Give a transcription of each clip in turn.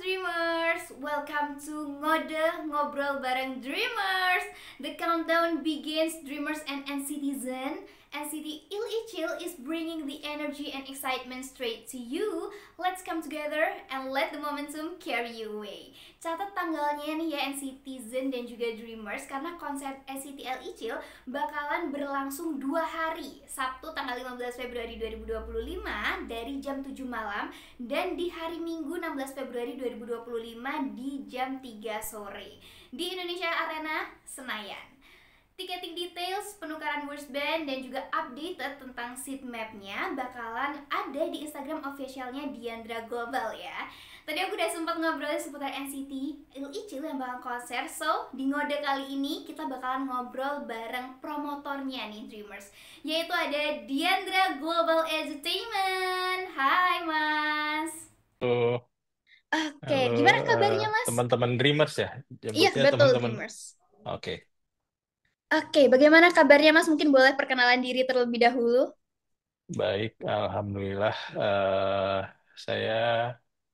Dreamers! Welcome to Ngode Ngobrol Bareng Dreamers. The countdown begins, Dreamers and NCTzen. NCT Il is bringing the energy and excitement straight to you. Let's come together and let the momentum carry you away. Catat tanggalnya nih ya NCTzen dan juga Dreamers, karena konser NCT Il bakalan berlangsung 2 hari. Sabtu tanggal 15 Februari 2025 dari jam 7 malam, dan di hari Minggu 16 Februari 2025 di jam 3 sore di Indonesia Arena Senayan. Ticketing details, penukaran wristband, dan juga updated tentang seat mapnya bakalan ada di Instagram officialnya Diandra Global ya. Tadi aku udah sempat ngobrol seputar NCT Il yang bakal konser. So, di ngode kali ini kita bakalan ngobrol bareng promotornya nih Dreamers, yaitu ada Diandra Global Entertainment. Hai Mas. Halo, Oke, halo gimana kabarnya Mas? teman-teman Dreamers ya, Iya, jemputnya betul teman-teman. Dreamers. Oke, Oke, bagaimana kabarnya Mas? Mungkin boleh perkenalan diri terlebih dahulu. baik, alhamdulillah. Saya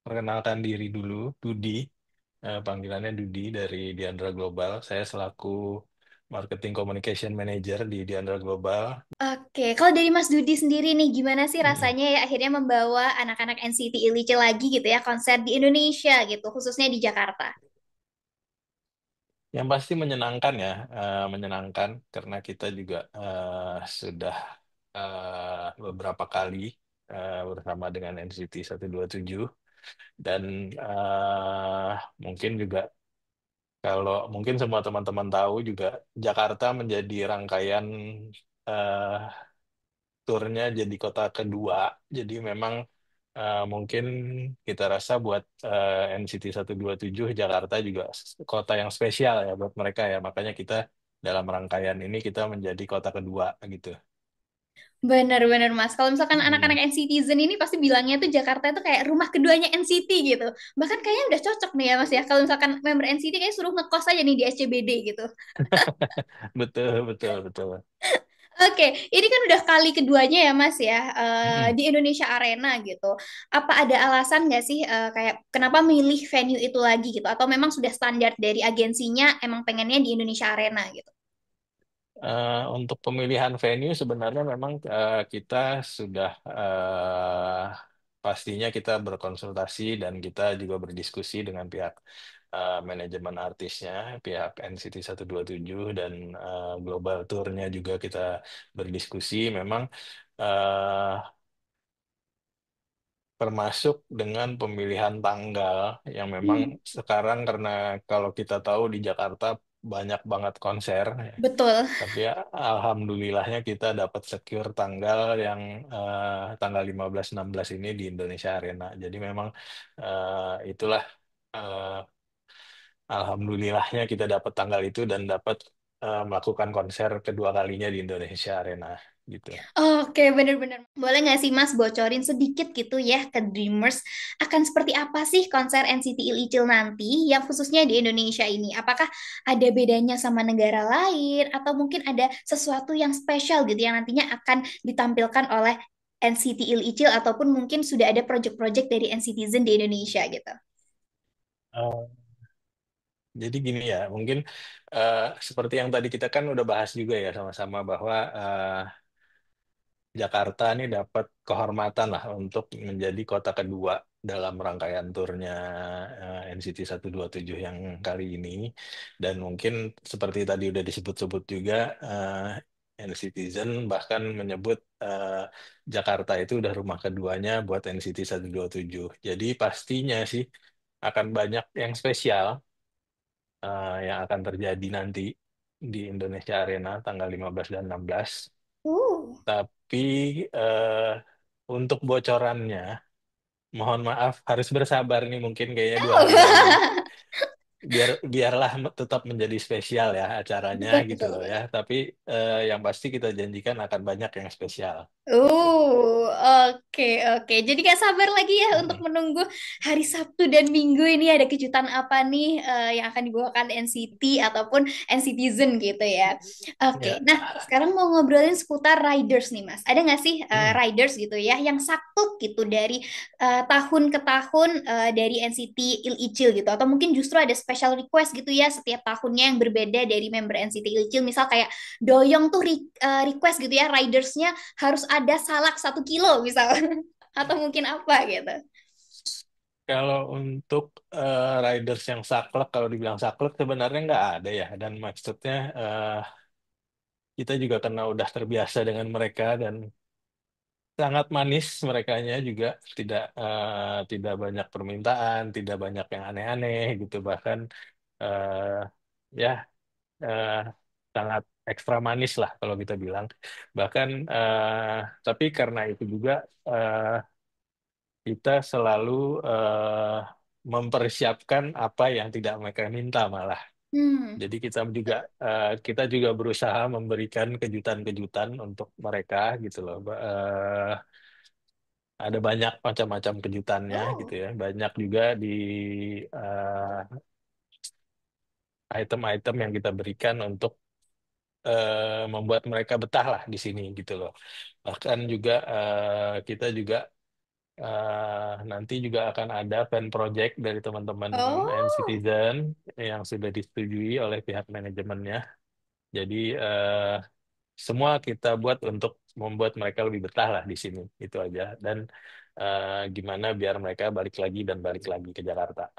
perkenalkan diri dulu, Dudi, panggilannya Dudi dari Diandra Global. Saya selaku Marketing Communication Manager di Diandra Global. Oke, kalau dari Mas Dudi sendiri nih, gimana sih Mm-mm. rasanya ya akhirnya membawa anak-anak NCT Illice lagi gitu ya, konser di Indonesia gitu, khususnya di Jakarta? Yang pasti menyenangkan ya, menyenangkan karena kita juga sudah beberapa kali bersama dengan NCT 127. Dan eh, mungkin juga kalau mungkin semua teman-teman tahu juga Jakarta menjadi rangkaian eh, turnya jadi kota kedua. Jadi memang mungkin kita rasa buat NCT 127 Jakarta juga kota yang spesial ya buat mereka ya. Makanya kita dalam rangkaian ini kita menjadi kota kedua gitu. Bener-bener Mas, kalau misalkan Hmm. anak-anak NCTzen ini pasti bilangnya tuh Jakarta itu kayak rumah keduanya NCT gitu. Bahkan kayaknya udah cocok nih ya Mas ya, kalau misalkan member NCT kayak suruh ngekos aja nih di SCBD gitu. Betul, betul, betul. Oke, ini kan udah kali keduanya ya Mas ya, Mm-mm. di Indonesia Arena gitu. Apa ada alasan nggak sih kayak kenapa milih venue itu lagi gitu? Atau memang sudah standar dari agensinya emang pengennya di Indonesia Arena gitu? Untuk pemilihan venue sebenarnya memang kita sudah pastinya kita berkonsultasi dan kita juga berdiskusi dengan pihak manajemen artisnya, pihak NCT 127 dan Global Tournya juga kita berdiskusi. Memang eh, termasuk dengan pemilihan tanggal yang memang Hmm, sekarang karena kalau kita tahu di Jakarta banyak banget konser. betul. Tapi ya, alhamdulillahnya kita dapat secure tanggal yang tanggal 15-16 ini di Indonesia Arena. Jadi memang itulah eh, alhamdulillahnya kita dapat tanggal itu dan dapat melakukan konser kedua kalinya di Indonesia Arena gitu. Oke, bener-bener. Boleh nggak sih Mas bocorin sedikit gitu ya ke Dreamers, akan seperti apa sih konser NCT Il nanti yang khususnya di Indonesia ini? Apakah ada bedanya sama negara lain atau mungkin ada sesuatu yang spesial gitu yang nantinya akan ditampilkan oleh NCT Il ataupun mungkin sudah ada project-project dari NCTzen di Indonesia gitu? Eh, jadi gini ya, mungkin eh, seperti yang tadi kita kan udah bahas juga ya sama-sama bahwa Jakarta ini dapat kehormatan lah untuk menjadi kota kedua dalam rangkaian turnya NCT 127 yang kali ini. Dan mungkin seperti tadi udah disebut-sebut juga, NCTzen bahkan menyebut Jakarta itu udah rumah keduanya buat NCT 127. Jadi pastinya sih akan banyak yang spesial yang akan terjadi nanti di Indonesia Arena tanggal 15 dan 16. Uh. Tapi eh, untuk bocorannya, mohon maaf harus bersabar nih mungkin kayaknya 2 hari lagi. biarlah tetap menjadi spesial ya acaranya Betul, gitu betul, loh betul. ya. Tapi yang pasti kita janjikan akan banyak yang spesial gitu. Oke, oke. Jadi gak sabar lagi ya untuk Mm. menunggu hari Sabtu dan Minggu ini ada kejutan apa nih yang akan dibawakan NCT ataupun NCTzen gitu ya. Oke, Ya. nah sekarang mau ngobrolin seputar riders nih Mas. Ada nggak sih Mm. riders gitu ya yang saklek gitu dari tahun ke tahun dari NCT Il-Icil gitu, atau mungkin justru ada special request gitu ya setiap tahunnya yang berbeda dari member NCT Il-Icil. Misal kayak Doyoung tuh request gitu ya ridersnya harus ada salak 1 kilo misal atau mungkin apa gitu. Kalau untuk riders yang saklek, kalau dibilang saklek sebenarnya nggak ada ya. Dan maksudnya kita juga karena udah terbiasa dengan mereka dan sangat manis merekanya juga tidak banyak permintaan, tidak banyak yang aneh-aneh gitu. Bahkan eh, ya eh, sangat ekstra manis lah kalau kita bilang. Bahkan tapi karena itu juga eh, kita selalu mempersiapkan apa yang tidak mereka minta malah. Hmm. Jadi kita juga berusaha memberikan kejutan-kejutan untuk mereka gitu loh. Ada banyak macam-macam kejutannya gitu Oh. ya. Banyak juga di item-item yang kita berikan untuk membuat mereka betah lah di sini gitu loh. Bahkan juga kita juga nanti juga akan ada fan project dari teman-teman Oh. Citizen yang sudah disetujui oleh pihak manajemennya. Jadi semua kita buat untuk membuat mereka lebih betah lah di sini. Itu aja. Dan gimana biar mereka balik lagi dan balik lagi ke Jakarta.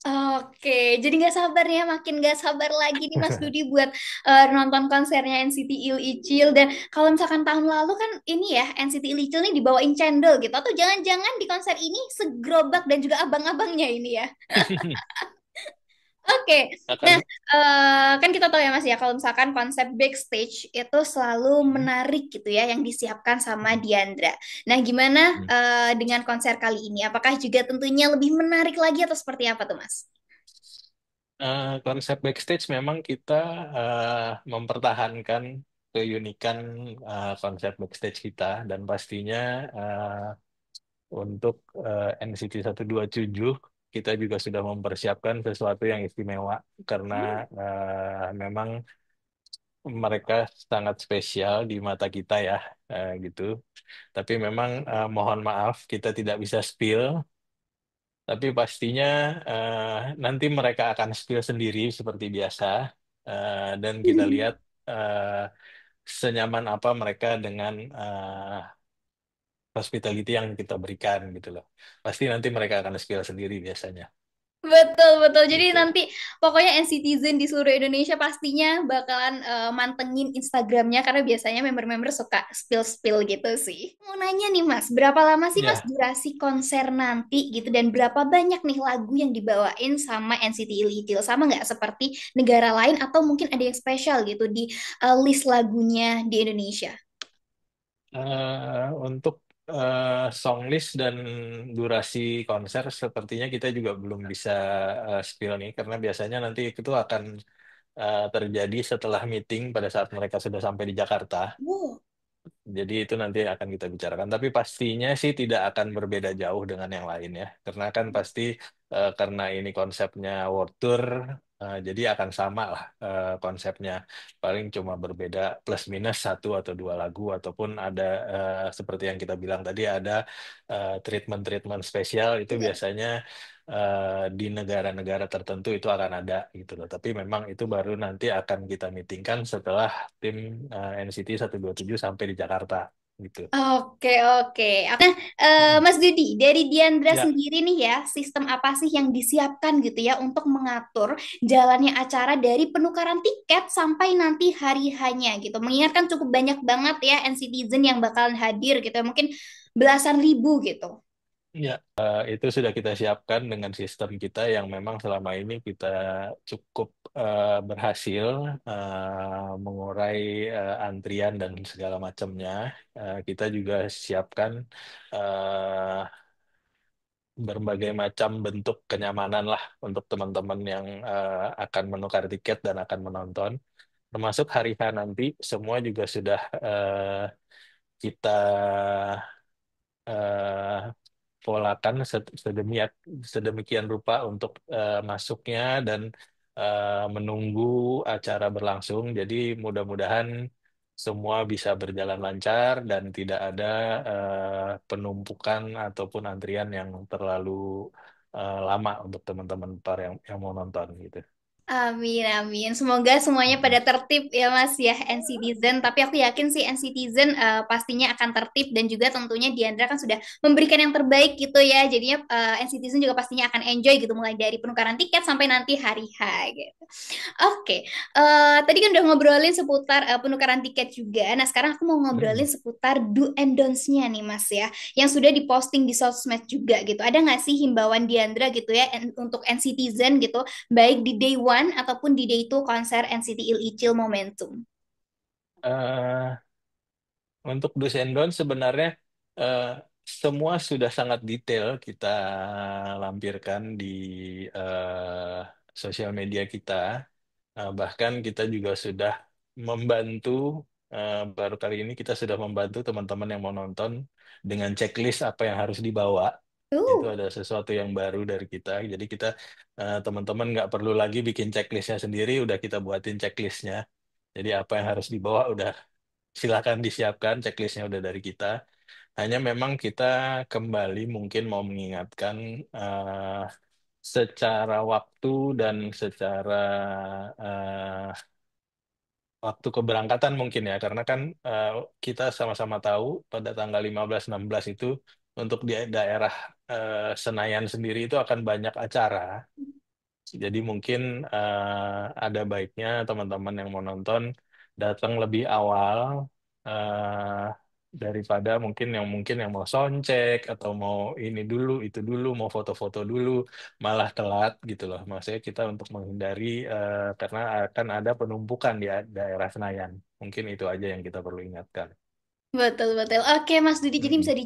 Oke, jadi nggak sabar ya, makin nggak sabar lagi nih Mas Dudi buat nonton konsernya NCT Il-Icil. Dan kalau misalkan tahun lalu kan ini ya, NCT Il-Icil nih dibawain cendol gitu, atau jangan-jangan di konser ini segerobak dan juga abang-abangnya ini ya. Oke, nah Akan kan kita tahu ya Mas ya, kalau misalkan konsep backstage itu selalu menarik gitu ya, yang disiapkan sama Diandra. Nah, gimana dengan konser kali ini? Apakah juga tentunya lebih menarik lagi atau seperti apa tuh Mas? konsep backstage memang kita mempertahankan keunikan konsep backstage kita dan pastinya untuk NCT 127 kita juga sudah mempersiapkan sesuatu yang istimewa karena memang mereka sangat spesial di mata kita ya gitu. Tapi memang mohon maaf kita tidak bisa spill, tapi pastinya nanti mereka akan spill sendiri seperti biasa. Dan kita lihat eh, senyaman apa mereka dengan hospitality yang kita berikan gitu loh. Pasti nanti mereka akan spill sendiri biasanya Betul, betul. Jadi gitu. nanti pokoknya NCTzen di seluruh Indonesia pastinya bakalan mantengin Instagramnya karena biasanya member-member suka spill-spill gitu sih. Mau nanya nih Mas, berapa lama sih Mas Ya, durasi konser nanti gitu, dan berapa banyak nih lagu yang dibawain sama NCT Little? Sama nggak seperti negara lain atau mungkin ada yang spesial gitu di list lagunya di Indonesia? untuk song list dan durasi konser sepertinya kita juga belum bisa spill nih karena biasanya nanti itu akan terjadi setelah meeting pada saat mereka sudah sampai di Jakarta. Wow. Jadi itu nanti akan kita bicarakan. Tapi pastinya sih tidak akan berbeda jauh dengan yang lain ya. Karena kan pasti karena ini konsepnya World Tour, jadi akan sama lah konsepnya. Paling cuma berbeda plus minus satu atau dua lagu ataupun ada seperti yang kita bilang tadi ada treatment-treatment spesial itu Iya. biasanya di negara-negara tertentu itu akan ada gitu loh. Tapi memang itu baru nanti akan kita meetingkan setelah tim NCT 127 sampai di Jakarta gitu. Oke, oke. Nah, Mm. Mas Dudi, dari Diandra Ya, sendiri nih ya, sistem apa sih yang disiapkan gitu ya untuk mengatur jalannya acara dari penukaran tiket sampai nanti hari hanya gitu. Mengingatkan cukup banyak banget ya NCTzen yang bakalan hadir gitu ya, mungkin belasan ribu gitu. ya, itu sudah kita siapkan dengan sistem kita yang memang selama ini kita cukup berhasil mengurai antrian dan segala macamnya. Kita juga siapkan berbagai macam bentuk kenyamanan lah untuk teman-teman yang akan menukar tiket dan akan menonton. Termasuk hari H nanti, semua juga sudah kita eh, polakan sedemikian rupa untuk masuknya dan menunggu acara berlangsung. Jadi mudah-mudahan semua bisa berjalan lancar dan tidak ada penumpukan ataupun antrian yang terlalu lama untuk teman-teman para yang mau nonton gitu. Amin, amin. Semoga semuanya pada tertib ya Mas ya, N-Citizen. Tapi aku yakin sih N-Citizen pastinya akan tertib dan juga tentunya Diandra kan sudah memberikan yang terbaik gitu ya. Jadinya N-Citizen juga pastinya akan enjoy gitu mulai dari penukaran tiket sampai nanti hari H gitu. Oke, tadi kan udah ngobrolin seputar penukaran tiket juga. Nah, sekarang aku mau ngobrolin Mm-mm. seputar do and don'ts-nya nih Mas ya, yang sudah diposting di sosmed juga gitu. Ada nggak sih himbauan Diandra gitu ya untuk N-Citizen gitu, baik di day one ataupun di day two konser NCT Il-Icil Momentum? Eh, Untuk do's and don'ts sebenarnya eh, semua sudah sangat detail kita lampirkan di eh, sosial media kita. Bahkan kita juga sudah membantu, baru kali ini kita sudah membantu teman-teman yang mau nonton dengan checklist apa yang harus dibawa. Itu Uh, ada sesuatu yang baru dari kita. Jadi kita teman-teman nggak perlu lagi bikin checklistnya sendiri, udah kita buatin checklistnya. Jadi apa yang harus dibawa udah silakan disiapkan, checklistnya udah dari kita. Hanya memang kita kembali mungkin mau mengingatkan secara waktu dan secara eh, waktu keberangkatan mungkin ya, karena kan eh, kita sama-sama tahu pada tanggal 15-16 itu untuk di daerah Senayan sendiri itu akan banyak acara. Jadi mungkin ada baiknya teman-teman yang mau nonton datang lebih awal eh, daripada mungkin yang mau soundcheck atau mau ini dulu itu dulu mau foto-foto dulu malah telat gitu loh. Maksudnya kita untuk menghindari karena akan ada penumpukan di daerah Senayan. Mungkin itu aja yang kita perlu ingatkan. betul betul. Oke Mas Dudi, jadi bisa Mm-mm. di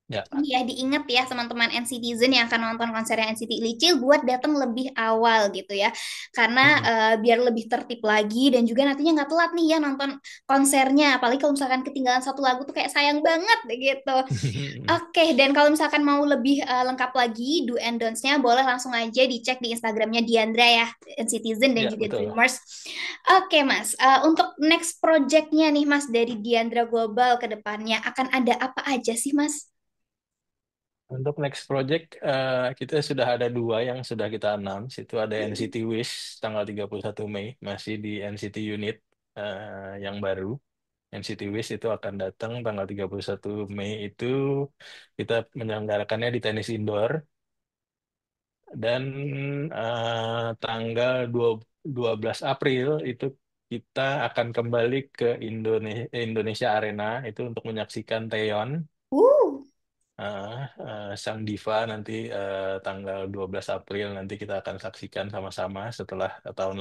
Ya. ini ya diingat ya teman-teman N-Citizen yang akan nonton konsernya NCT Licil buat datang lebih awal gitu ya, karena Mm-mm. biar lebih tertib lagi dan juga nantinya nggak telat nih ya nonton konsernya, apalagi kalau misalkan ketinggalan satu lagu tuh kayak sayang banget gitu. Oke, dan kalau misalkan mau lebih lengkap lagi do and don'ts-nya boleh langsung aja dicek di Instagramnya Diandra ya, Citizen dan Ya, juga betul. Dreamers. Oke Mas, untuk next project-nya nih Mas dari Diandra Global ke depannya akan ada apa aja sih Mas? Untuk next project, kita sudah ada dua yang sudah kita announce. Itu ada NCT Wish tanggal 31 Mei, masih di NCT Unit yang baru. NCT Wish itu akan datang tanggal 31 Mei itu kita menyelenggarakannya di tenis indoor. Dan tanggal 12 April itu kita akan kembali ke Indonesia Arena itu untuk menyaksikan Taeyeon. Uh, Sang Diva nanti tanggal 12 April nanti kita akan saksikan sama-sama setelah tahun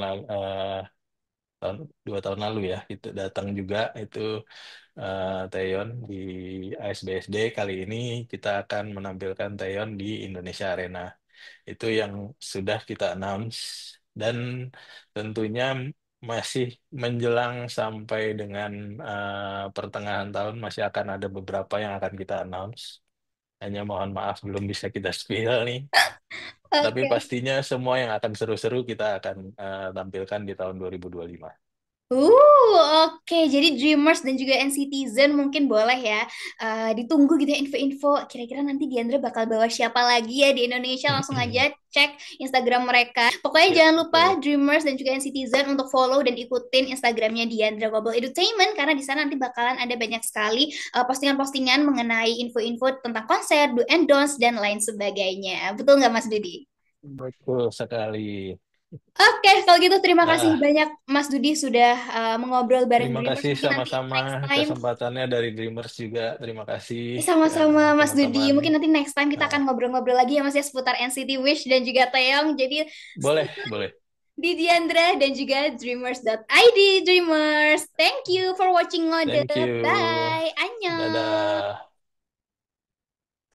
2 tahun lalu ya itu datang juga itu Taeyeon di ASBSD. Kali ini kita akan menampilkan Taeyeon di Indonesia Arena. Itu yang sudah kita announce dan tentunya masih menjelang sampai dengan pertengahan tahun masih akan ada beberapa yang akan kita announce. Hanya mohon maaf belum bisa kita spill nih. Tapi oke. pastinya semua yang akan seru-seru kita akan tampilkan di tahun 2025. Oke. Jadi Dreamers dan juga N-Citizen mungkin boleh ya ditunggu gitu ya info-info. Kira-kira nanti Diandra bakal bawa siapa lagi ya di Indonesia? Langsung aja cek Instagram mereka. Pokoknya Ya, jangan lupa betul. Dreamers dan juga N-Citizen untuk follow dan ikutin Instagramnya Diandra Global Entertainment karena di sana nanti bakalan ada banyak sekali postingan-postingan mengenai info-info tentang konser, do and don'ts dan lain sebagainya. Betul nggak Mas Dudi? Betul sekali. Oke, kalau gitu terima kasih Ah, banyak Mas Dudi sudah mengobrol bareng terima Dreamers. kasih Mungkin nanti sama-sama next time, kesempatannya dari Dreamers juga. Terima kasih sama-sama Mas Dudi. teman-teman. Mungkin nanti next time kita Ah, akan ngobrol-ngobrol lagi ya Mas ya seputar NCT Wish dan juga Taeyong. Jadi boleh, boleh. di Diandra dan juga dreamers.id Dreamers. Thank you for watching Ngode. Thank you. Bye. Annyeong. Dadah.